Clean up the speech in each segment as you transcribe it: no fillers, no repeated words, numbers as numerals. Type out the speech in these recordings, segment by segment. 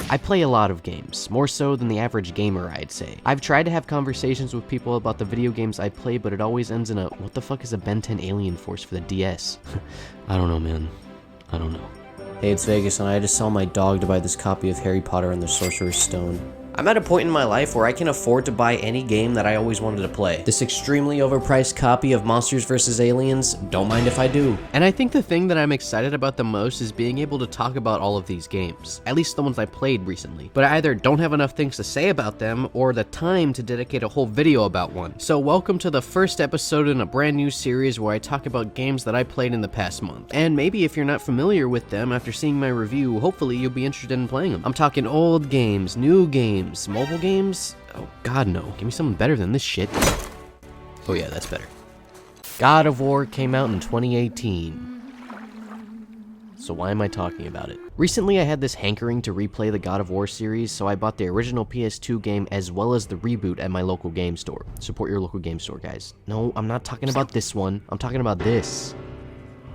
I play a lot of games, more so than the average gamer, I'd say. I've tried to have conversations with people about the video games I play, but it always ends in a, what the fuck is a Ben 10 Alien Force for the DS? I don't know, man. I don't know. Hey, it's Vegas, and I just saw my dog to buy this copy of Harry Potter and the Sorcerer's Stone. I'm at a point in my life where I can afford to buy any game that I always wanted to play. This extremely overpriced copy of Monsters vs. Aliens, don't mind if I do. And I think the thing that I'm excited about the most is being able to talk about all of these games, at least the ones I played recently. But I either don't have enough things to say about them, or the time to dedicate a whole video about one. So welcome to the first episode in a brand new series where I talk about games that I played in the past month. And maybe if you're not familiar with them, after seeing my review, hopefully you'll be interested in playing them. I'm talking old games, new games, mobile games? Oh god no, give me something better than this shit. Oh yeah, that's better. God of War came out in 2018. So why am I talking about it? Recently I had this hankering to replay the God of War series, so I bought the original PS2 game as well as the reboot at my local game store. Support your local game store, guys. No, I'm not talking about this one. I'm talking about this.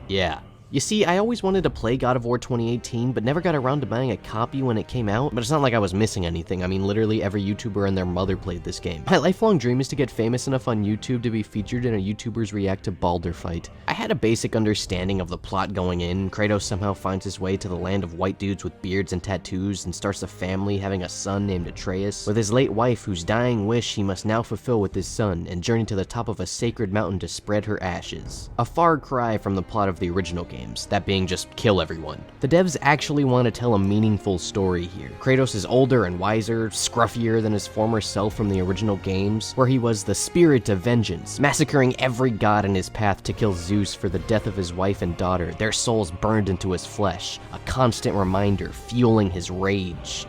Yeah. You see, I always wanted to play God of War 2018, but never got around to buying a copy when it came out, but it's not like I was missing anything. I mean, literally every YouTuber and their mother played this game. My lifelong dream is to get famous enough on YouTube to be featured in a YouTuber's React to Baldur fight. I had a basic understanding of the plot going in. Kratos somehow finds his way to the land of white dudes with beards and tattoos and starts a family, having a son named Atreus, with his late wife whose dying wish he must now fulfill with his son, and journey to the top of a sacred mountain to spread her ashes. A far cry from the plot of the original game. That being just kill everyone. The devs actually want to tell a meaningful story here. Kratos is older and wiser, scruffier than his former self from the original games, where he was the spirit of vengeance, massacring every god in his path to kill Zeus for the death of his wife and daughter, their souls burned into his flesh, a constant reminder fueling his rage.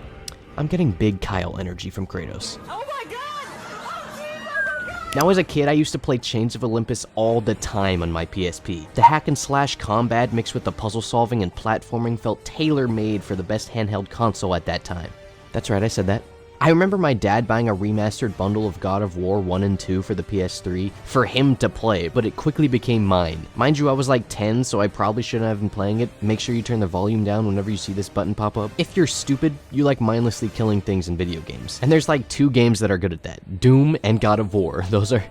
I'm getting big Kyle energy from Kratos. Now as a kid, I used to play Chains of Olympus all the time on my PSP. The hack and slash combat mixed with the puzzle solving and platforming felt tailor-made for the best handheld console at that time. That's right, I said that. I remember my dad buying a remastered bundle of God of War 1 and 2 for the PS3 for him to play, but it quickly became mine. Mind you, I was like 10, so I probably shouldn't have been playing it. Make sure you turn the volume down whenever you see this button pop up. If you're stupid, you like mindlessly killing things in video games. And there's like two games that are good at that. Doom and God of War. Those are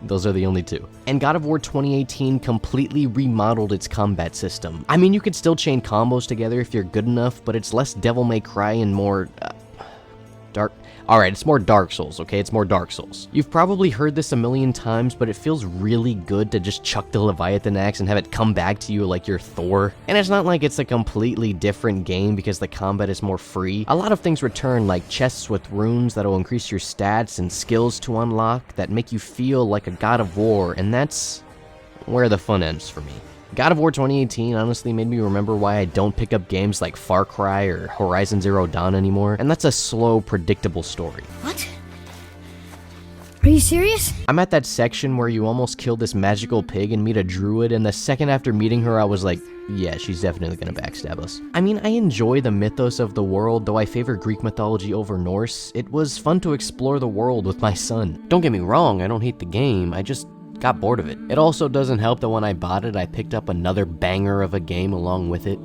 the only two. And God of War 2018 completely remodeled its combat system. I mean, you could still chain combos together if you're good enough, but it's less Devil May Cry and more... Alright, it's more Dark Souls, okay? It's more Dark Souls. You've probably heard this a million times, but it feels really good to just chuck the Leviathan axe and have it come back to you like you're Thor. And it's not like it's a completely different game because the combat is more free. A lot of things return, like chests with runes that'll increase your stats and skills to unlock that make you feel like a God of War, and that's where the fun ends for me. God of War 2018 honestly made me remember why I don't pick up games like Far Cry or Horizon Zero Dawn anymore, and that's a slow, predictable story. What? Are you serious? I'm at that section where you almost kill this magical pig and meet a druid, and the second after meeting her I was like, yeah, she's definitely gonna backstab us. I mean, I enjoy the mythos of the world, though I favor Greek mythology over Norse. It was fun to explore the world with my son. Don't get me wrong, I don't hate the game, I just got bored of it. It also doesn't help that when I bought it, I picked up another banger of a game along with it.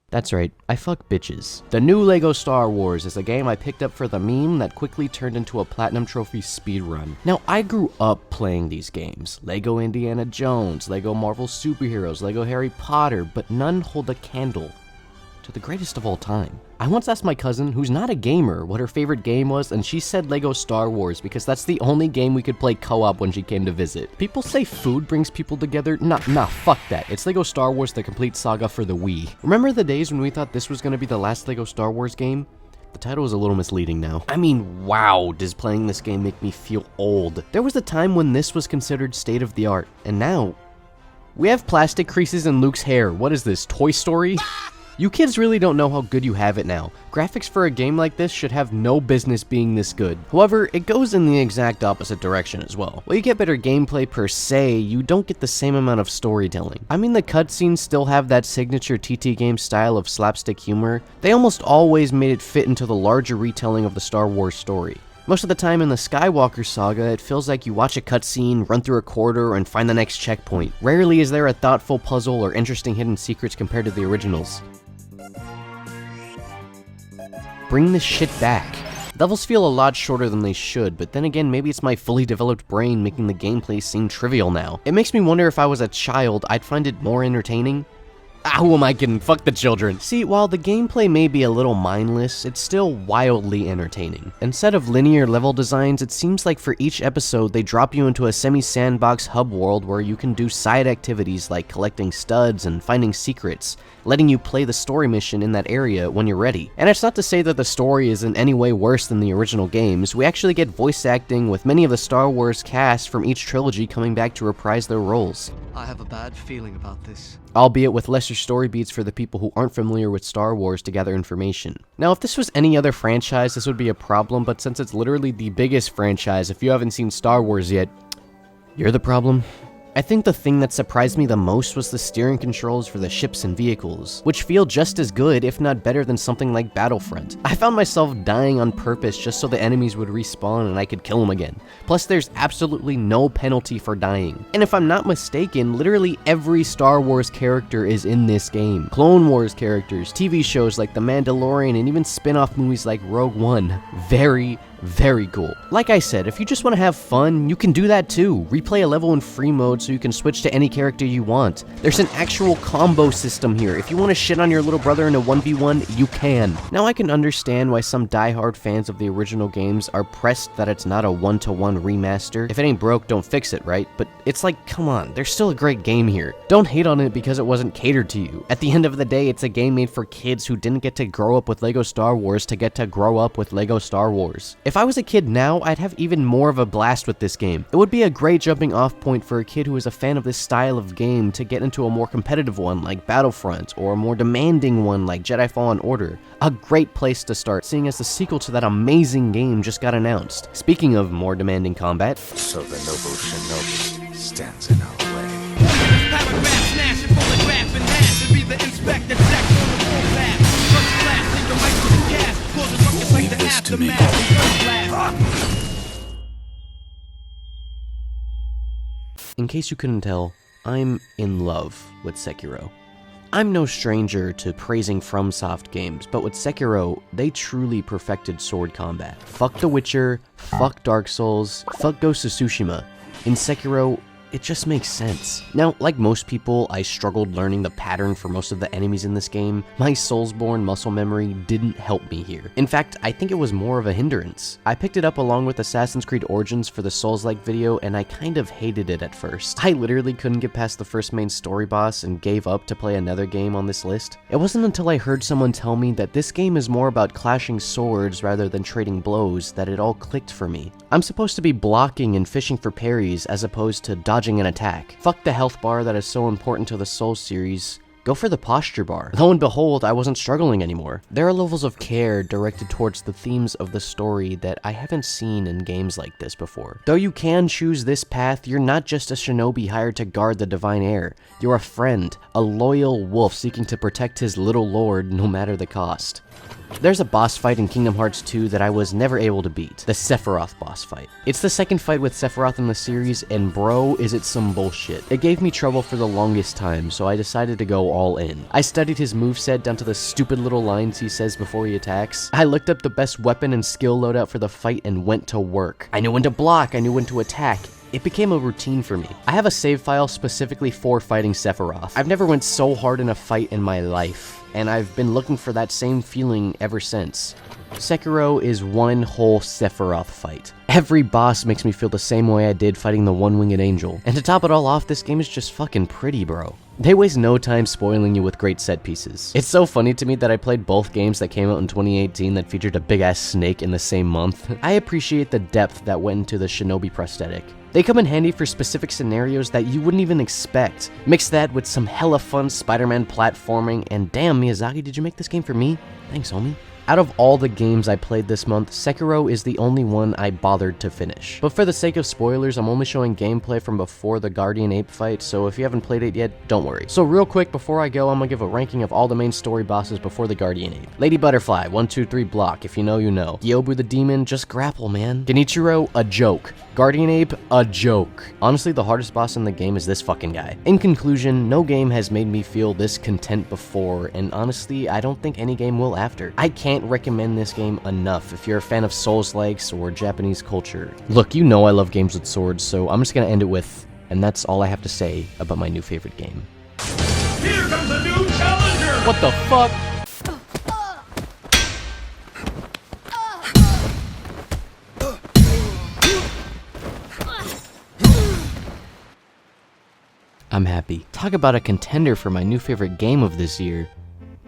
That's right, I fuck bitches. The new LEGO Star Wars is a game I picked up for the meme that quickly turned into a Platinum Trophy speedrun. Now, I grew up playing these games. LEGO Indiana Jones, LEGO Marvel Superheroes, LEGO Harry Potter, but none hold a candle to the greatest of all time. I once asked my cousin, who's not a gamer, what her favorite game was, and she said LEGO Star Wars because that's the only game we could play co-op when she came to visit. People say food brings people together. Nah, fuck that. It's LEGO Star Wars The Complete Saga for the Wii. Remember the days when we thought this was gonna be the last LEGO Star Wars game? The title is a little misleading now. I mean, wow, does playing this game make me feel old. There was a time when this was considered state of the art, and now we have plastic creases in Luke's hair. What is this, Toy Story? You kids really don't know how good you have it now. Graphics for a game like this should have no business being this good. However, it goes in the exact opposite direction as well. While you get better gameplay per se, you don't get the same amount of storytelling. I mean, the cutscenes still have that signature TT game style of slapstick humor. They almost always made it fit into the larger retelling of the Star Wars story. Most of the time in the Skywalker saga, it feels like you watch a cutscene, run through a corridor, and find the next checkpoint. Rarely is there a thoughtful puzzle or interesting hidden secrets compared to the originals. Bring this shit back. Levels feel a lot shorter than they should, but then again, maybe it's my fully developed brain making the gameplay seem trivial now. It makes me wonder if I was a child, I'd find it more entertaining. Ah, who am I kidding? Fuck the children. See, while the gameplay may be a little mindless, it's still wildly entertaining. Instead of linear level designs, it seems like for each episode, they drop you into a semi-sandbox hub world where you can do side activities like collecting studs and finding secrets, letting you play the story mission in that area when you're ready. And it's not to say that the story is in any way worse than the original games. We actually get voice acting with many of the Star Wars cast from each trilogy coming back to reprise their roles. I have a bad feeling about this. Albeit with lesser story beats for the people who aren't familiar with Star Wars to gather information. Now, if this was any other franchise, this would be a problem, but since it's literally the biggest franchise, if you haven't seen Star Wars yet, you're the problem. I think the thing that surprised me the most was the steering controls for the ships and vehicles, which feel just as good, if not better, than something like Battlefront. I found myself dying on purpose just so the enemies would respawn and I could kill them again. Plus, there's absolutely no penalty for dying. And if I'm not mistaken, literally every Star Wars character is in this game. Clone Wars characters, TV shows like The Mandalorian, and even spin-off movies like Rogue One. Very cool. Like I said, if you just want to have fun, you can do that too. Replay a level in free mode so you can switch to any character you want. There's an actual combo system here. If you want to shit on your little brother in a 1v1, you can. Now I can understand why some diehard fans of the original games are pressed that it's not a one-to-one remaster. If it ain't broke, don't fix it, right? But it's like, come on, there's still a great game here. Don't hate on it because it wasn't catered to you. At the end of the day, it's a game made for kids who didn't get to grow up with LEGO Star Wars to get to grow up with LEGO Star Wars. If I was a kid now, I'd have even more of a blast with this game. It would be a great jumping off point for a kid who is a fan of this style of game to get into a more competitive one like Battlefront, or a more demanding one like Jedi Fallen Order. A great place to start, seeing as the sequel to that amazing game just got announced. Speaking of more demanding combat, So the noble shinobi stands in our way. Paragraph smash and photograph in half and be the inspector check on the warpath. First class, take the right to the gas, cause the ruckus like the aftermath. First class. in case you couldn't tell, I'm in love with Sekiro. I'm no stranger to praising FromSoft games, but with Sekiro, they truly perfected sword combat. Fuck The Witcher, fuck Dark Souls, fuck Ghost of Tsushima. In Sekiro, it just makes sense. Now, like most people, I struggled learning the pattern for most of the enemies in this game. My Soulsborne muscle memory didn't help me here. In fact, I think it was more of a hindrance. I picked it up along with Assassin's Creed Origins for the Souls-like video, and I kind of hated it at first. I literally couldn't get past the first main story boss and gave up to play another game on this list. It wasn't until I heard someone tell me that this game is more about clashing swords rather than trading blows that it all clicked for me. I'm supposed to be blocking and fishing for parries as opposed to dodging an attack. Fuck the health bar that is so important to the Souls series. Go for the posture bar. Lo and behold, I wasn't struggling anymore. There are levels of care directed towards the themes of the story that I haven't seen in games like this before. Though you can choose this path, you're not just a shinobi hired to guard the divine air. You're a friend, a loyal wolf seeking to protect his little lord no matter the cost. There's a boss fight in Kingdom Hearts 2 that I was never able to beat, the Sephiroth boss fight. It's the second fight with Sephiroth in the series, and bro, is it some bullshit. It gave me trouble for the longest time, so I decided to go all in. I studied his moveset down to the stupid little lines he says before he attacks. I looked up the best weapon and skill loadout for the fight and went to work. I knew when to block, I knew when to attack. It became a routine for me. I have a save file specifically for fighting Sephiroth. I've never went so hard in a fight in my life, and I've been looking for that same feeling ever since. Sekiro is one whole Sephiroth fight. Every boss makes me feel the same way I did fighting the one-winged angel. And to top it all off, this game is just fucking pretty, bro. They waste no time spoiling you with great set pieces. It's so funny to me that I played both games that came out in 2018 that featured a big-ass snake in the same month. I appreciate the depth that went into the shinobi prosthetic. They come in handy for specific scenarios that you wouldn't even expect. Mix that with some hella fun Spider-Man platforming, and damn, Miyazaki, did you make this game for me? Thanks, homie. Out of all the games I played this month, Sekiro is the only one I bothered to finish. But for the sake of spoilers, I'm only showing gameplay from before the Guardian Ape fight, so if you haven't played it yet, don't worry. So real quick, before I go, I'm gonna give a ranking of all the main story bosses before the Guardian Ape. Lady Butterfly, 1, 2, 3 block, if you know, you know. Gyobu the Demon, just grapple, man. Genichiro, a joke. Guardian Ape, a joke. Honestly, the hardest boss in the game is this fucking guy. In conclusion, no game has made me feel this content before, and honestly, I don't think any game will after. I can't can't recommend this game enough if you're a fan of Souls-likes or Japanese culture. Look, you know I love games with swords, so I'm just gonna end it with, and that's all I have to say about my new favorite game. Here comes a new challenger! What the fuck? I'm happy. Talk about a contender for my new favorite game of this year.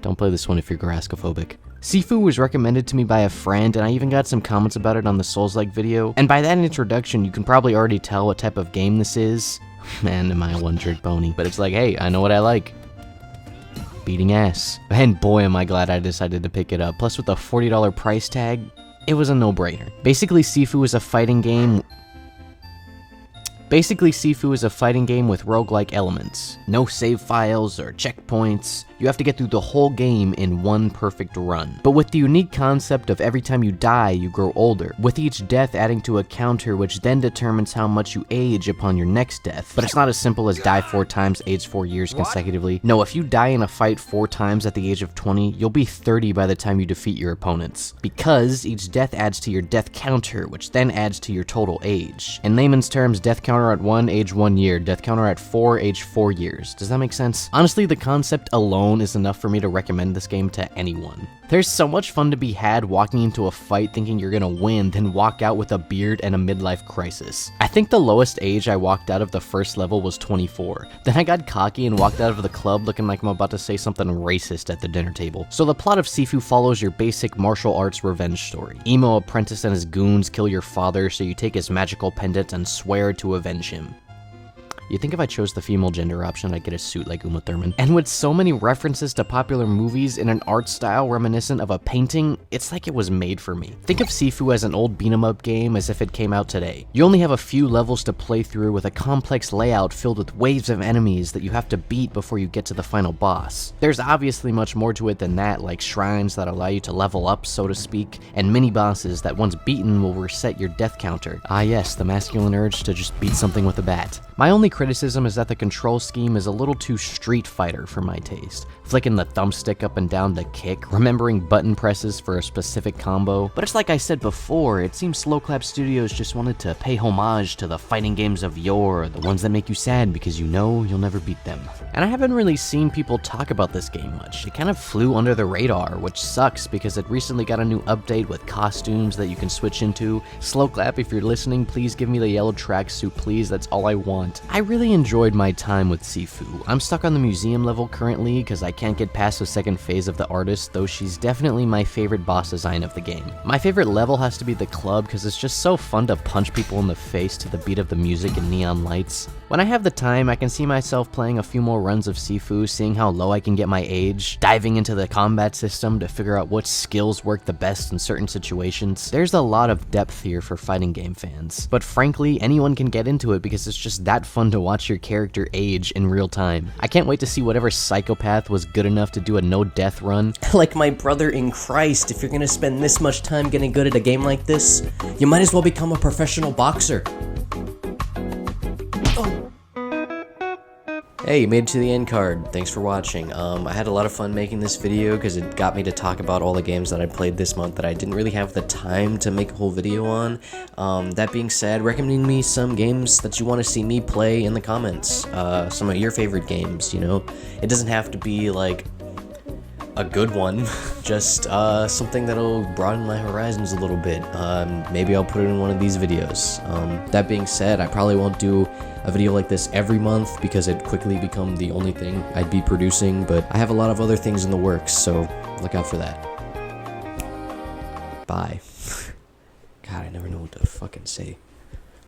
Don't play this one if you're grassophobic. Sifu was recommended to me by a friend, and I even got some comments about it on the Souls-like video. And by that introduction, you can probably already tell what type of game this is. Man, am I a one-trick pony. But it's like, hey, I know what I like. Beating ass. And boy, am I glad I decided to pick it up. Plus, with a $40 price tag, it was a no-brainer. Basically, Sifu is a fighting game with roguelike elements. No save files or checkpoints. You have to get through the whole game in one perfect run. But with the unique concept of every time you die, you grow older, with each death adding to a counter which then determines how much you age upon your next death. But it's not as simple as die 4 times, age 4 years consecutively. No, if you die in a fight 4 times at the age of 20, you'll be 30 by the time you defeat your opponents. Because each death adds to your death counter, which then adds to your total age. In layman's terms, death counter at 1, age 1 year. Death counter at 4, age 4 years. Does that make sense? Honestly, the concept alone is enough for me to recommend this game to anyone. There's so much fun to be had walking into a fight thinking you're gonna win, then walk out with a beard and a midlife crisis. I think the lowest age I walked out of the first level was 24. Then I got cocky and walked out of the club looking like I'm about to say something racist at the dinner table. So the plot of Sifu follows your basic martial arts revenge story. Emo apprentice and his goons kill your father, so you take his magical pendant and swear to avenge him. You think if I chose the female gender option, I'd get a suit like Uma Thurman? And with so many references to popular movies in an art style reminiscent of a painting, it's like it was made for me. Think of Sifu as an old beat-em-up game as if it came out today. You only have a few levels to play through with a complex layout filled with waves of enemies that you have to beat before you get to the final boss. There's obviously much more to it than that, like shrines that allow you to level up, so to speak, and mini-bosses that once beaten will reset your death counter. Ah yes, the masculine urge to just beat something with a bat. My only criticism is that the control scheme is a little too Street Fighter for my taste. Flicking the thumbstick up and down to kick, remembering button presses for a specific combo. But it's like I said before, it seems Slow Clap Studios just wanted to pay homage to the fighting games of yore, the ones that make you sad because you know you'll never beat them. And I haven't really seen people talk about this game much. It kind of flew under the radar, which sucks because it recently got a new update with costumes that you can switch into. Slow Clap, if you're listening, please give me the yellow tracksuit, please, that's all I want. I really enjoyed my time with Sifu. I'm stuck on the museum level currently because I can't get past the second phase of the artist, though she's definitely my favorite boss design of the game. My favorite level has to be the club because it's just so fun to punch people in the face to the beat of the music and neon lights. When I have the time, I can see myself playing a few more runs of Sifu, seeing how low I can get my age, diving into the combat system to figure out what skills work the best in certain situations. There's a lot of depth here for fighting game fans, but frankly, anyone can get into it because it's just that fun to watch your character age in real time. I can't wait to see whatever psychopath was good enough to do a no-death run. Like my brother in Christ, if you're gonna spend this much time getting good at a game like this, you might as well become a professional boxer. Hey, you made it to the end card. Thanks for watching. I had a lot of fun making this video because it got me to talk about all the games that I played this month that I didn't really have the time to make a whole video on. That being said, recommend me some games that you want to see me play in the comments. Some of your favorite games, you know? It doesn't have to be like a good one, just something that'll broaden my horizons a little bit. Maybe I'll put it in one of these videos. That being said, I probably won't do a video like this every month because it'd quickly become the only thing I'd be producing, but I have a lot of other things in the works, so look out for that. Bye. God, I never know what to fucking say.